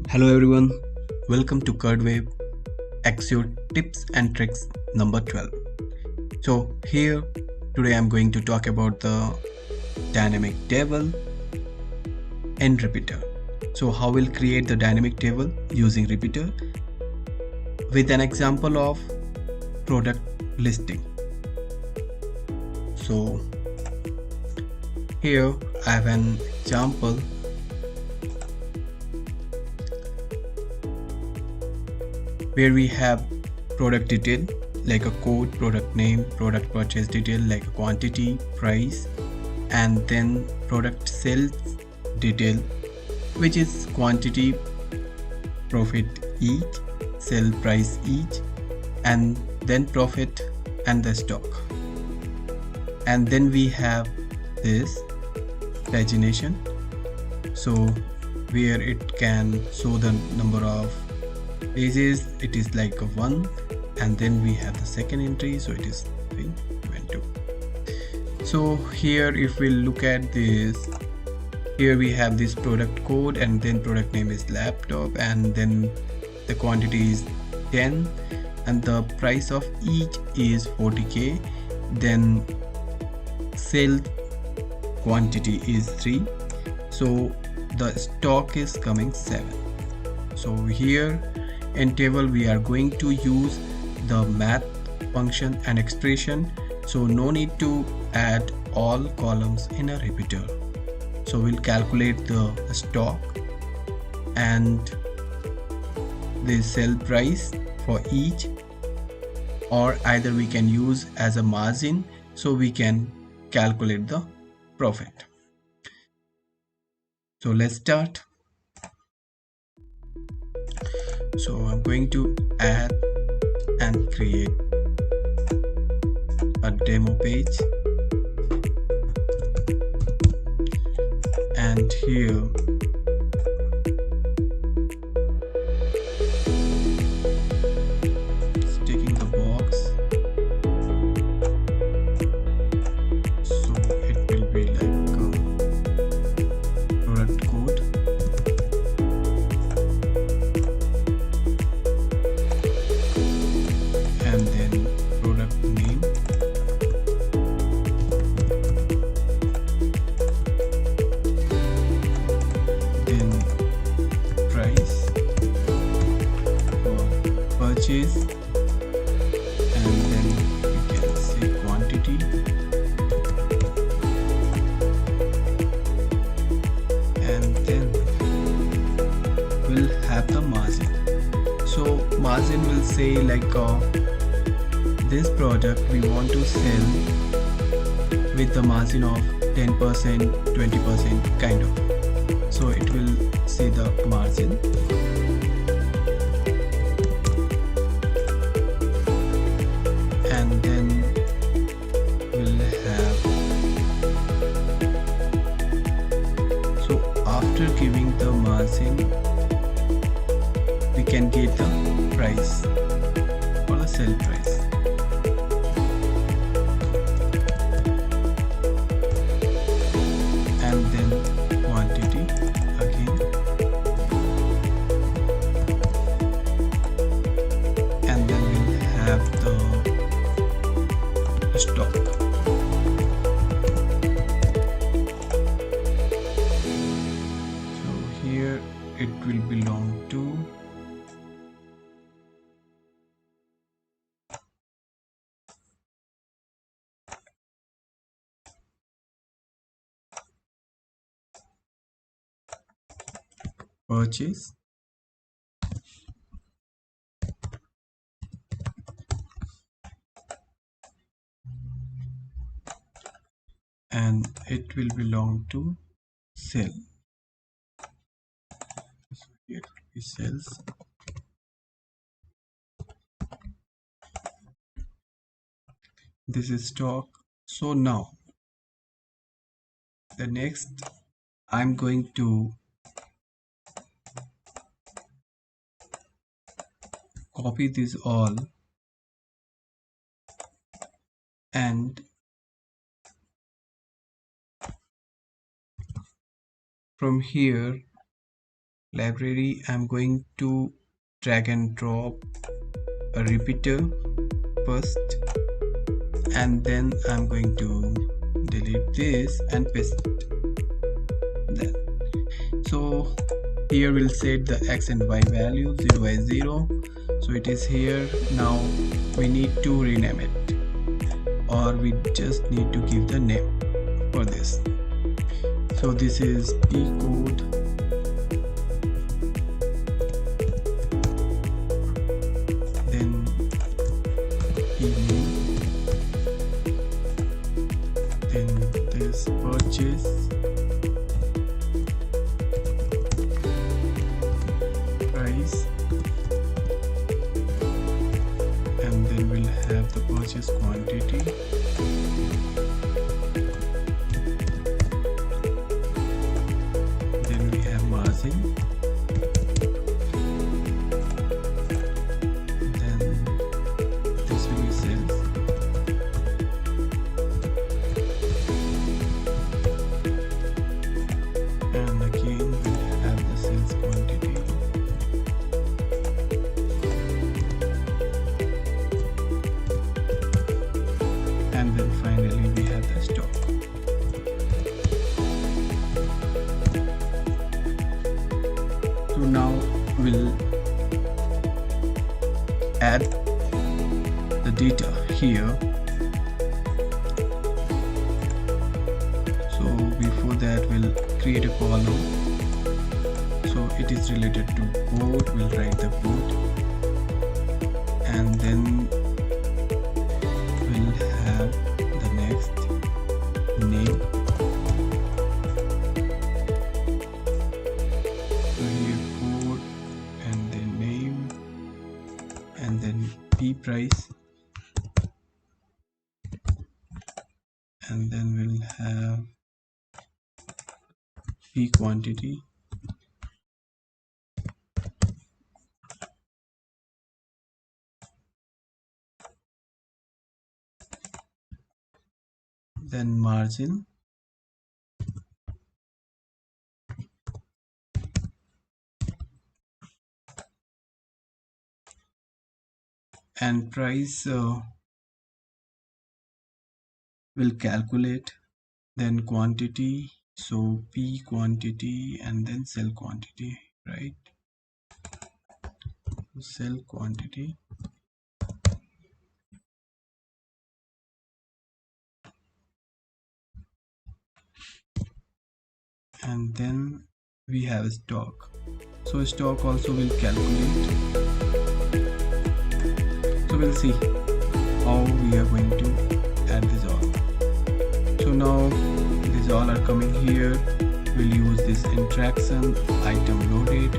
Hello everyone, welcome to CurdWave Axure Tips and Tricks number 12. So here today I'm going to talk about the dynamic table and repeater. So how we'll create the dynamic table using repeater with an example of product listing. So here I have an example where we have product detail like a code, product name, product purchase detail like a quantity, price, and then product sales detail, which is quantity, profit each, sell price each, and then profit and the stock. And then we have this pagination, so where it can show the number of pages. It is like a 1, and then we have the second entry, so it is 3 and 2. So here if we look at this, here we have this product code, and then product name is laptop, and then the quantity is 10, and the price of each is 40k, then sale quantity is 3, so the stock is coming 7. So here in table we are going to use the math function and expression, so no need to add all columns in a repeater. So we'll calculate the stock and the sell price for each, or either we can use as a margin, so we can calculate the profit. So let's start. So I'm going to add and create a demo page, and here sticking the box, so it will be like product code, and then product name, then price for purchase, and then you can say quantity, and then we'll have the margin. So margin will say like this product we want to sell with the margin of 10%, 20% kind of, so it will say the margin. And then we'll have, so after giving the margin we can get the price or the sell price. And then quantity again, and then we'll have the stock. So here it will belong to purchase, and it will belong to sell. So here it will be sales, this is stock. So now the next, I'm going to copy this all, and from here library, I'm going to drag and drop a repeater first, and then I'm going to delete this and paste that. So here we'll set the x and y value 0 by 0, so it is here. Now we need to rename it, or we just need to give the name for this. So this is p code, then p name, then this purchase, price, and then we'll have the purchase quantity, then we have margin, then this will be sales, and again we'll have the sales quantity, and then finally we have the stock. So now we'll add the data here. So before that we'll create a column. So it is related to code, we'll write the code, and then we'll have the next name. So here code, and then name, and then p price, and then we'll have p quantity, then margin, and price will calculate, then quantity, so p quantity, and then cell quantity, right? Cell quantity, and then we have stock. So stock also will calculate. So we'll see how we are going to add this all. So now these all are coming here. We'll use this interaction item loaded.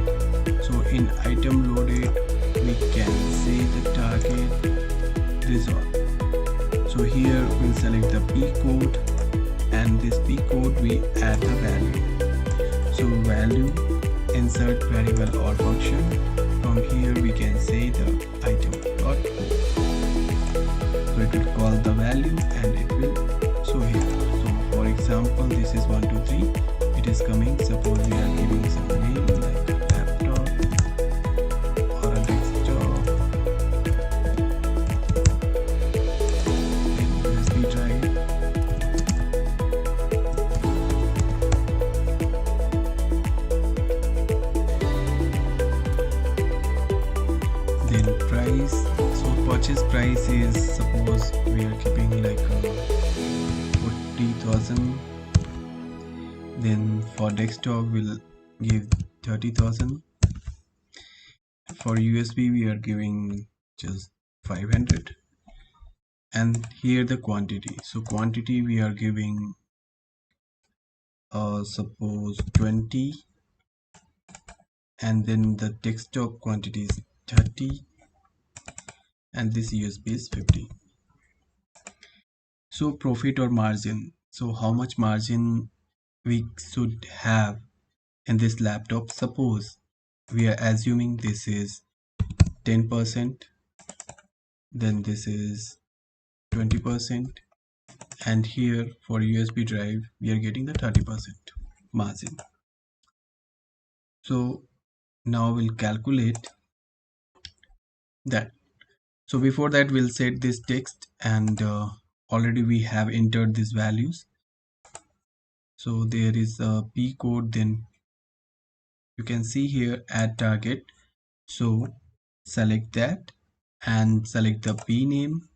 So in item loaded we can say the target, this all. So here we'll select the p code, and this p code we add the value. So value, insert variable or function. From here we can say the item dot code. So it will call the value and it will show here. So for example, this is 123. It is coming. Suppose we are giving some name like a laptop or a desktop, then USB drive, then price. So purchase price is, suppose we are keeping like 40,000. Then for desktop we'll give 30,000. For USB we are giving just 500. And here the quantity. So quantity we are giving suppose 20, and then the desktop quantity is 30, and this USB is 50. So profit or margin. So how much margin we should have in this laptop? Suppose we are assuming this is 10%, then this is 20%, and here for USB drive we are getting the 30% margin. So Now we'll calculate that. So before that we'll set this text, and already we have entered these values. So there is a p code, then you can see here add target. So select that and select the p name.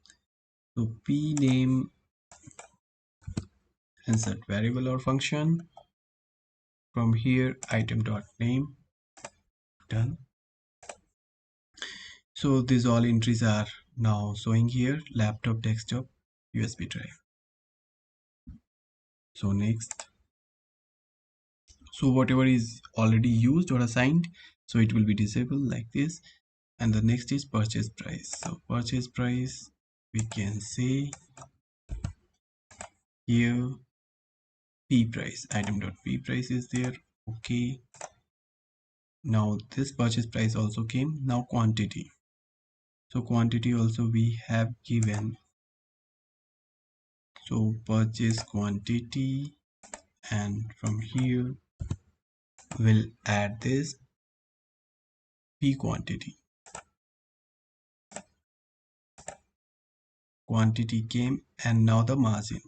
So p name, insert variable or function. From here item dot name, done. So these all entries are now showing here: laptop, desktop, USB drive. So next, so whatever is already used or assigned, so it will be disabled like this. And the next is purchase price. So purchase price, we can say here p price, item dot p price is there. Okay, now this purchase price also came. Now quantity, so quantity also we have given. So purchase quantity, and from here we'll add this p quantity. Quantity came, and now the margin.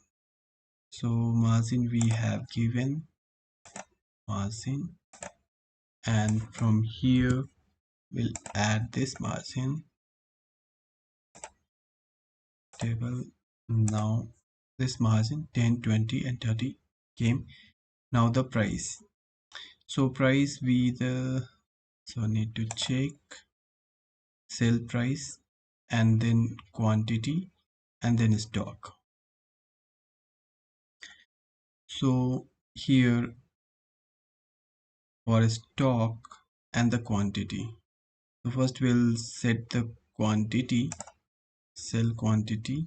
So margin we have given margin, and from here we'll add this margin table. Now this margin 10, 20 and 30 came. Now the price. So price we so need to check sale price, and then quantity, and then stock. So here for stock and the quantity, so first we'll set the quantity. Sell quantity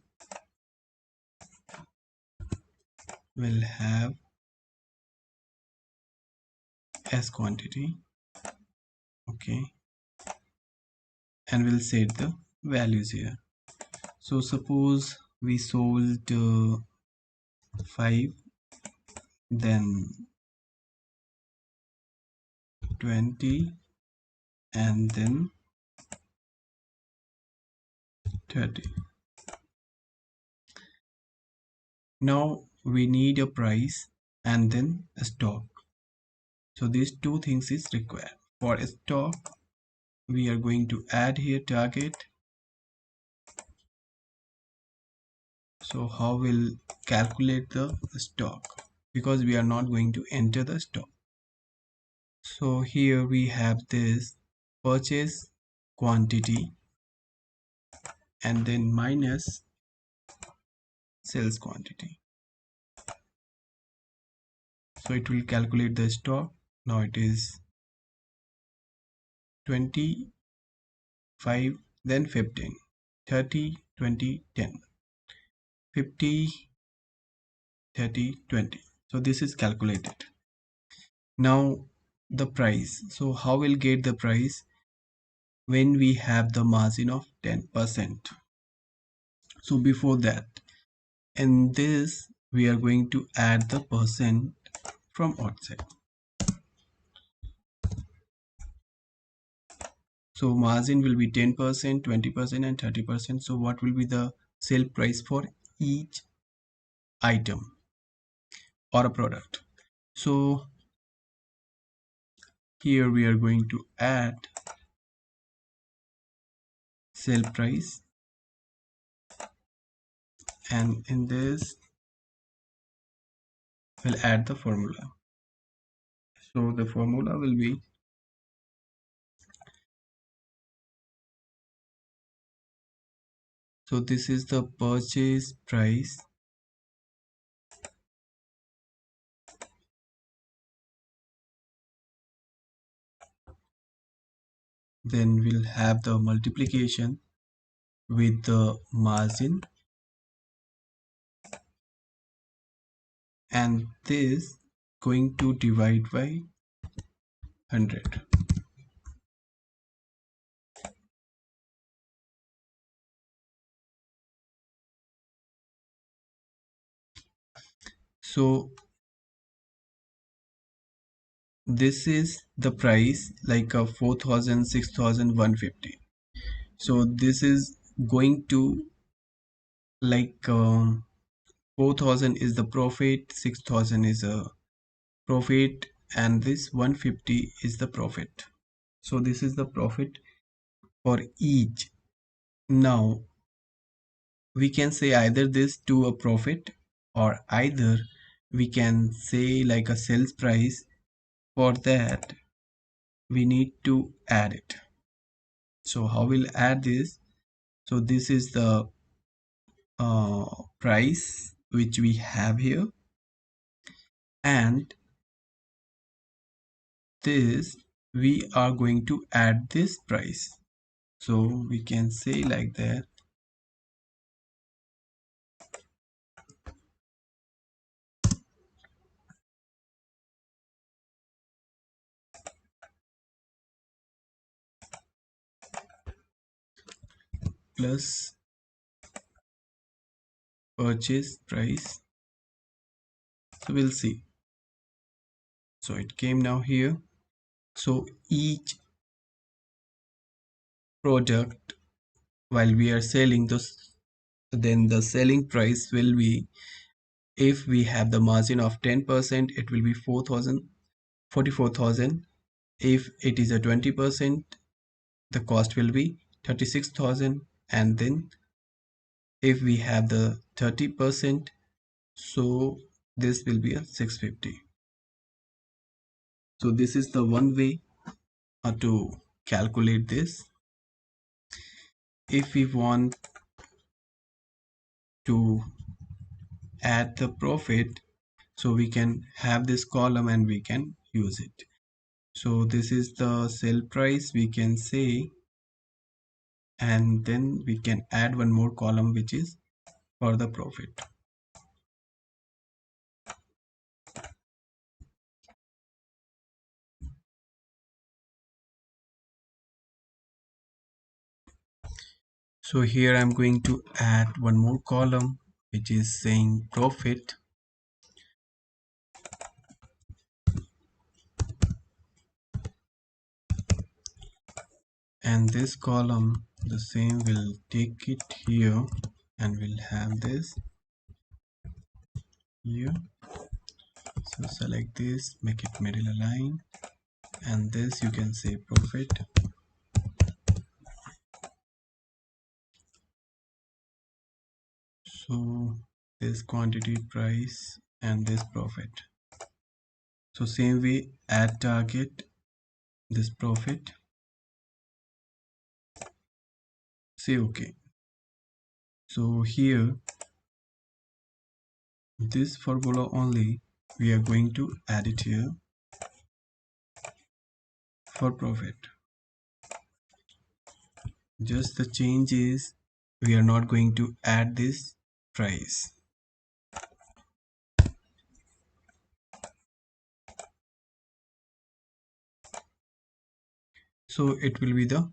will have as quantity. Okay, and we'll set the values here. So suppose we sold 5, then 20, and then 30. Now we need a price and then a stock. So these two things is required. For stock, we are going to add here target. So how we'll calculate the stock, because we are not going to enter the stock. So here we have this purchase quantity and then minus sales quantity. So it will calculate the stock. Now it is 25, then 15, 30, 20, 10, 50, 30, 20. So this is calculated. Now the price. So how we'll get the price? When we have the margin of 10%. So before that, in this we are going to add the percent from outside. So margin will be 10%, 20% and 30%. So what will be the sale price for each item or a product? So here we are going to add sale price, and in this we'll add the formula. So the formula will be, so this is the purchase price then we'll have the multiplication with the margin, and this going to divide by 100. So this is the price like a 4,000, 6,150. So this is going to like 4,000 is the profit, 6,000 is a profit, and this 150 is the profit. So this is the profit for each. Now we can say either this to a profit, or either we can say like a sales price. For that we need to add it. So how we'll add this? So this is the price which we have here, and this we are going to add this price. So we can say like that, plus purchase price. So we'll see. So it came now here. So each product, while we are selling this, then the selling price will be, if we have the margin of 10%, it will be 4,000, 44,000. If it is a 20%, the cost will be 36,000. And then if we have the 30%, so this will be a 650. So this is the one way to calculate this. If we want to add the profit, so we can have this column and we can use it. So this is the sell price, we can say, and then we can add one more column which is for the profit. So here I'm going to add one more column which is saying profit, and this column the same, will take it here and we'll have this here. So select this, make it middle align, and this you can say profit. So this quantity, price, and this profit. So same way, add target, this profit, say okay. So here this formula only we are going to add it here for profit. Just the change is we are not going to add this price. So it will be the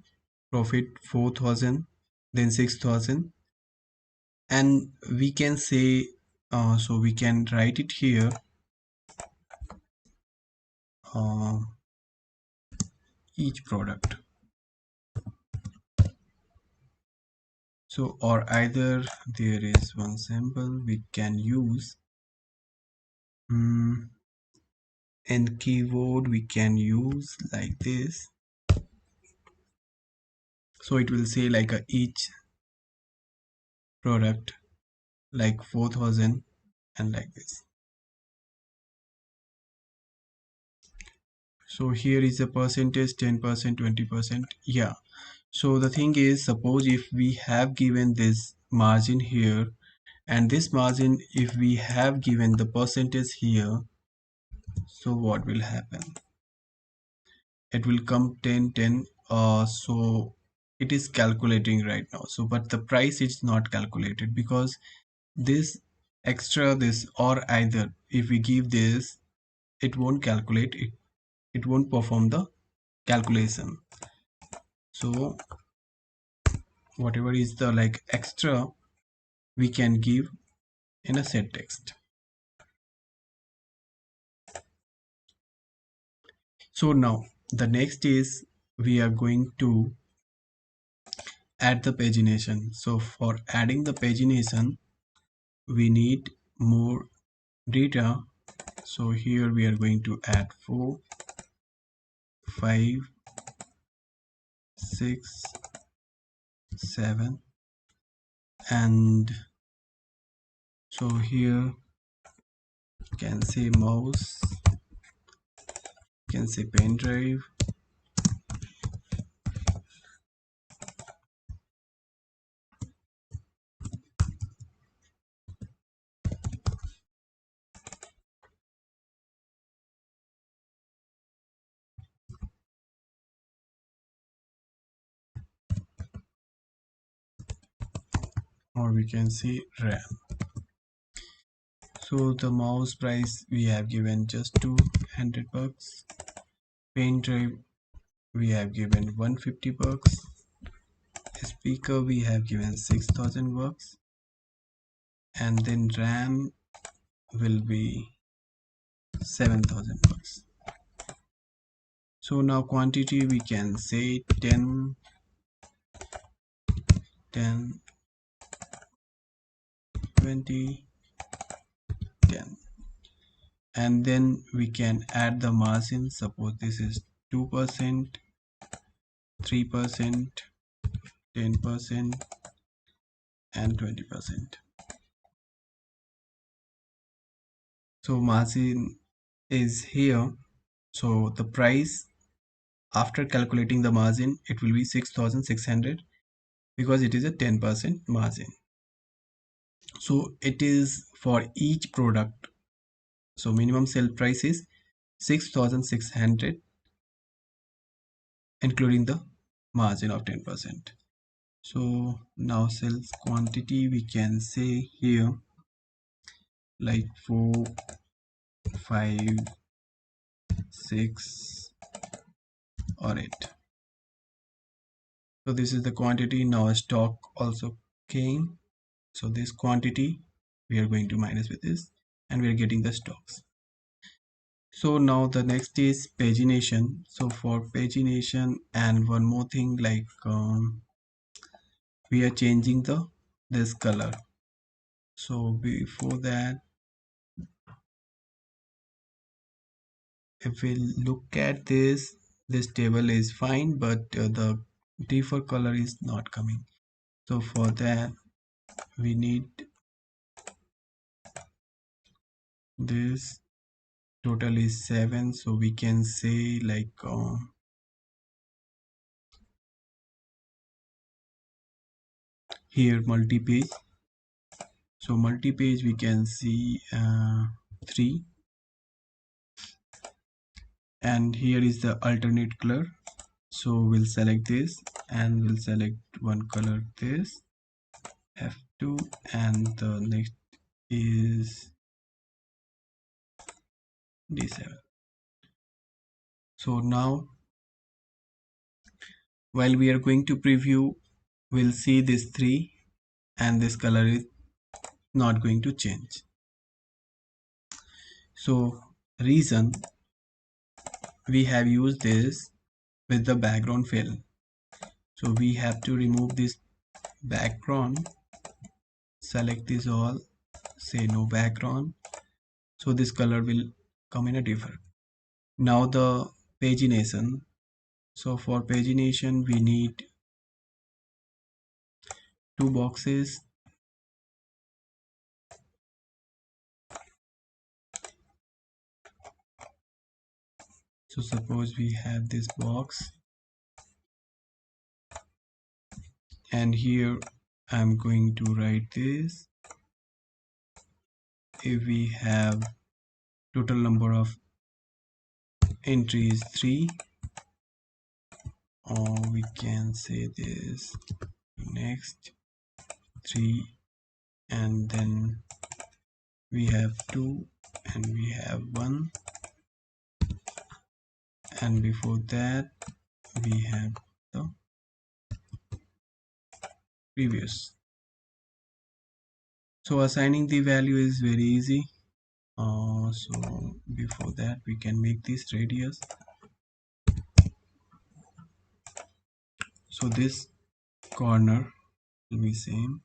profit 4,000, then 6,000, and we can say so we can write it here uh, each product. So or either there is one sample we can use, and keyword we can use like this. So it will say like each product like 4,000 and like this. So here is a percentage, 10%, 20%. Yeah. So the thing is, suppose if we have given this margin here, and this margin if we have given the percentage here, so what will happen? It will come 10, 10. So it is calculating right now. So but the price is not calculated because this extra, this, or either if we give this, it won't calculate it, it won't perform the calculation. So whatever is the like extra we can give in a set text. So now the next is we are going to add the pagination. So for adding the pagination, we need more data. So here we are going to add 4, 5, 6, 7, and so here you can say mouse, you can say pen drive, or we can say RAM. So the mouse price we have given just $200. Pen drive we have given $150. Speaker we have given $6,000, and then RAM will be $7,000. So now quantity we can say 10, 10, 20, 10, and then we can add the margin. Suppose this is 2%, 3%, 10%, and 20%. So margin is here. So the price after calculating the margin, it will be 6,600 because it is a 10% margin. So it is for each product. So minimum sale price is 6,600 including the margin of 10%. So now sales quantity we can say here like 4, 5, 6, or 8. So this is the quantity. Now stock also came. So this quantity we are going to minus with this, and we are getting the stocks. So now the next is pagination. So for pagination, and one more thing, like we are changing this color. So before that, if we look at this table is fine, but the default color is not coming. So for that we need this. Total is 7, so we can say like here multi-page. So multi-page we can see 3, and here is the alternate color. So we'll select this, and we'll select one color, this F2, and the next is D7. So now while we are going to preview, we'll see this 3, and this color is not going to change. So reason we have used this with the background fill. So we have to remove this background, select this all, say no background, so this color will come in a different. Now the pagination. So for pagination we need 2 boxes. So suppose we have this box, and here I'm going to write this. If we have total number of entries 3, or we can say this next 3, and then we have 2, and we have 1, and before that we have the previous. So assigning the value is very easy. So before that we can make this radius So this corner will be same,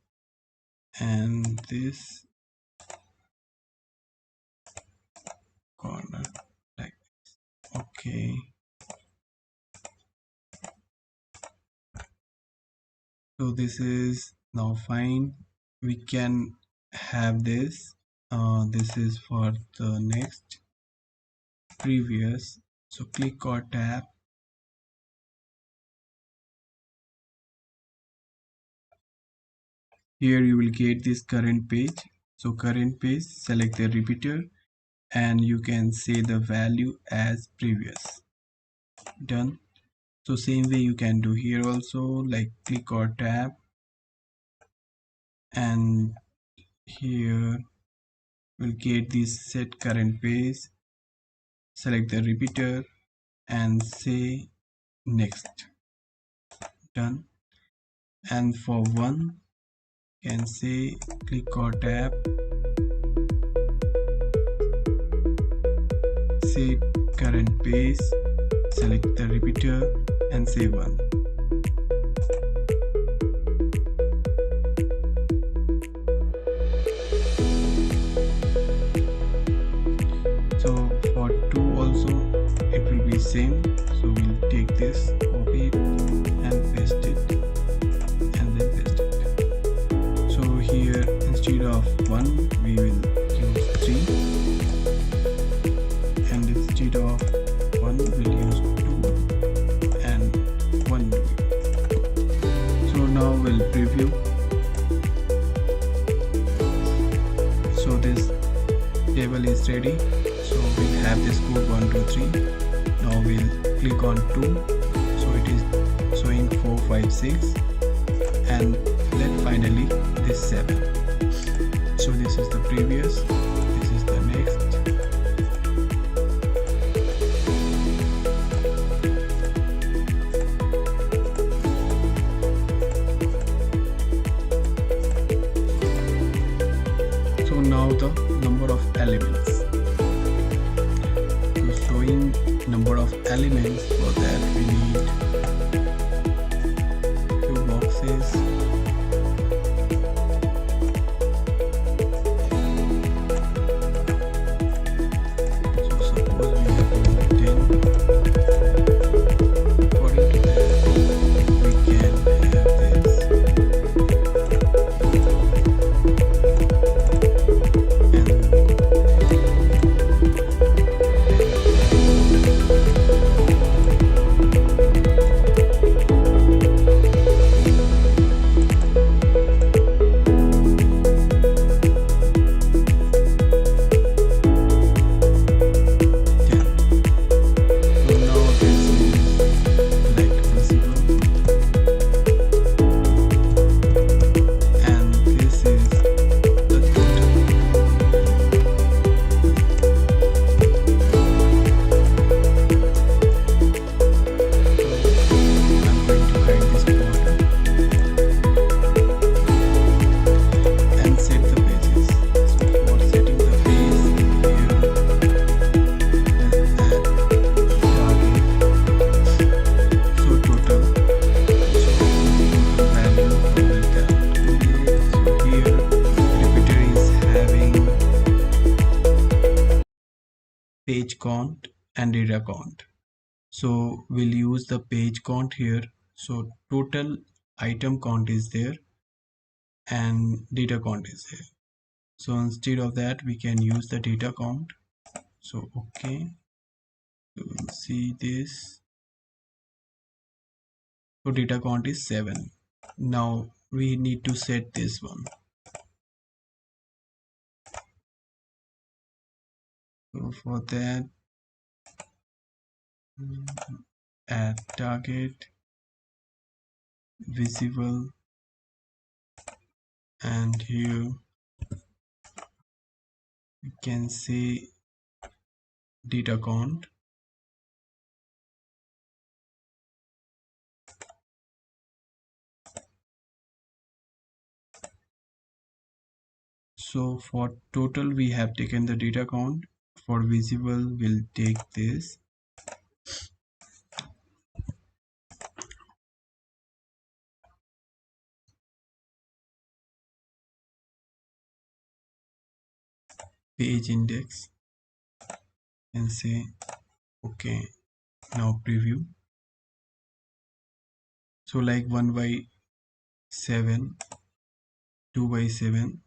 and this corner like this. Okay, so this is now fine. We can have this. This is for the next previous. So click or tap. Here you will get this current page. So current page, select the repeater, and you can say the value as previous. Done. So same way you can do here also, like click or tap, and here we'll get this set current page, select the repeater and say next. Done. And for one, can say click or tap, say current page, select the repeater and say 1. So for 2 also it will be same. So we'll take this, copy it and paste it, and then paste it. So here instead of 1 we will use 3, and instead of 1 we'll use 2 and 1. So now we'll preview. So this table is ready. So we'll have this code 1 2 3. Now we'll click on 2. So it is showing 4 5 6, and then finally this 7. So this is the previous, this is the next. So now the number of elements. So showing number of elements, for that we need 2 boxes. So suppose we have 10. According to that we can have this, page count and data count. So we'll use the page count here. So total item count is there and data count is there. So instead of that we can use the data count. So okay, so we'll see this. So data count is 7. Now we need to set this one. So for that, add target, visible, and here we can say data count. So for total we have taken the data count. For visible we'll take this. page index and say okay. Now preview. So like 1 by 7, 2 by 7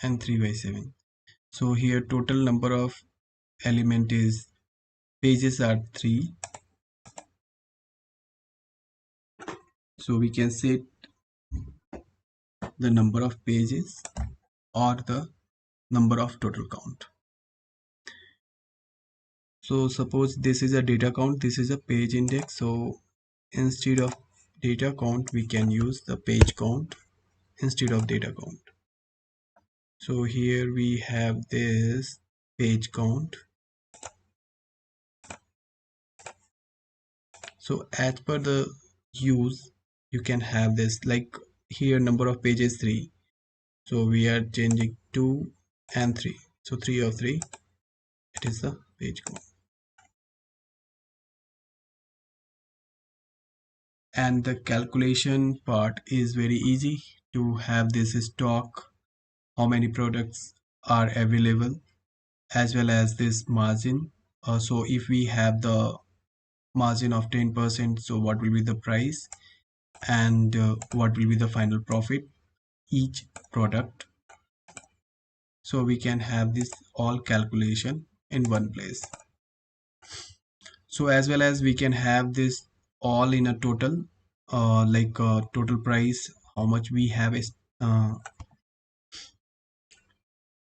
and 3 by 7. So here total number of element is pages are 3. So we can set the number of pages or the number of total count. So suppose this is a data count, this is a page index. So instead of data count, we can use the page count instead of data count. So here we have this page count. So as per the use, you can have this like here number of pages 3. So we are changing 2 and 3. So 3 of 3, it is the page count. And the calculation part is very easy to have this stock, how many products are available, as well as this margin. So if we have the margin of 10%, so what will be the price and what will be the final profit each product. So we can have this all calculation in one place. So as well as we can have this all in a total, like total price, how much we have is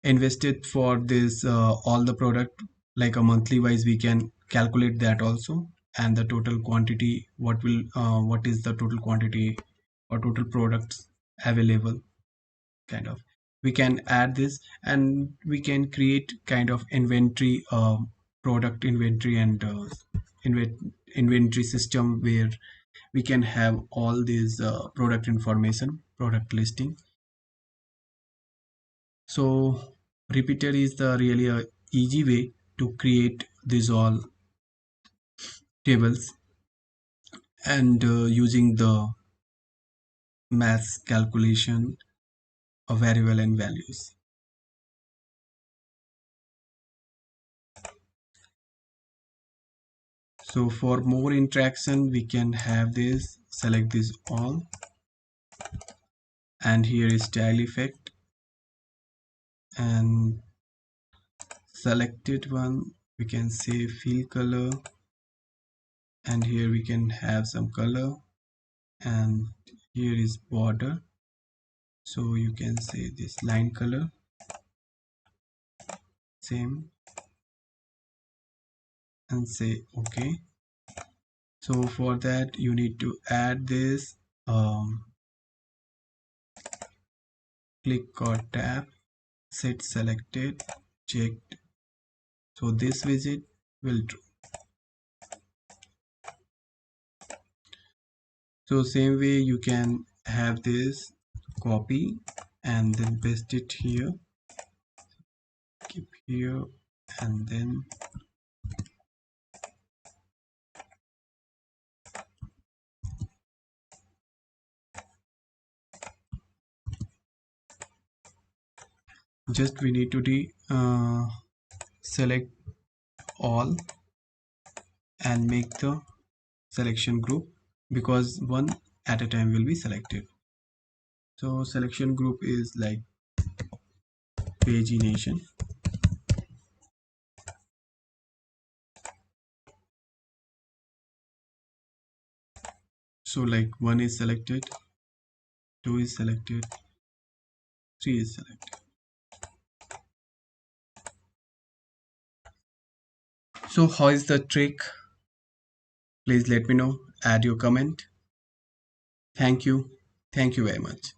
invested for this all the product, like a monthly wise we can calculate that also, and the total quantity, what is the total quantity or total products available, kind of we can add this, and we can create kind of inventory, product inventory and inventory system where we can have all these product information, product listing. So repeater is the really a easy way to create these all tables and using the maths calculation of variable and values. So for more interaction, we can have this, select this all, and here is style effect, and selected one we can say fill color, and here we can have some color, and here is border, so you can say this line color, same, and say okay. So for that you need to add this click or tap, set selected, checked, so this widget will true. So same way you can have this copy and then paste it here, keep here, and then just we need to select all and make the selection group, because one at a time will be selected. So selection group is like pagination. So like 1 is selected, 2 is selected, 3 is selected. So how is the trick? Please let me know, add your comment. Thank you very much.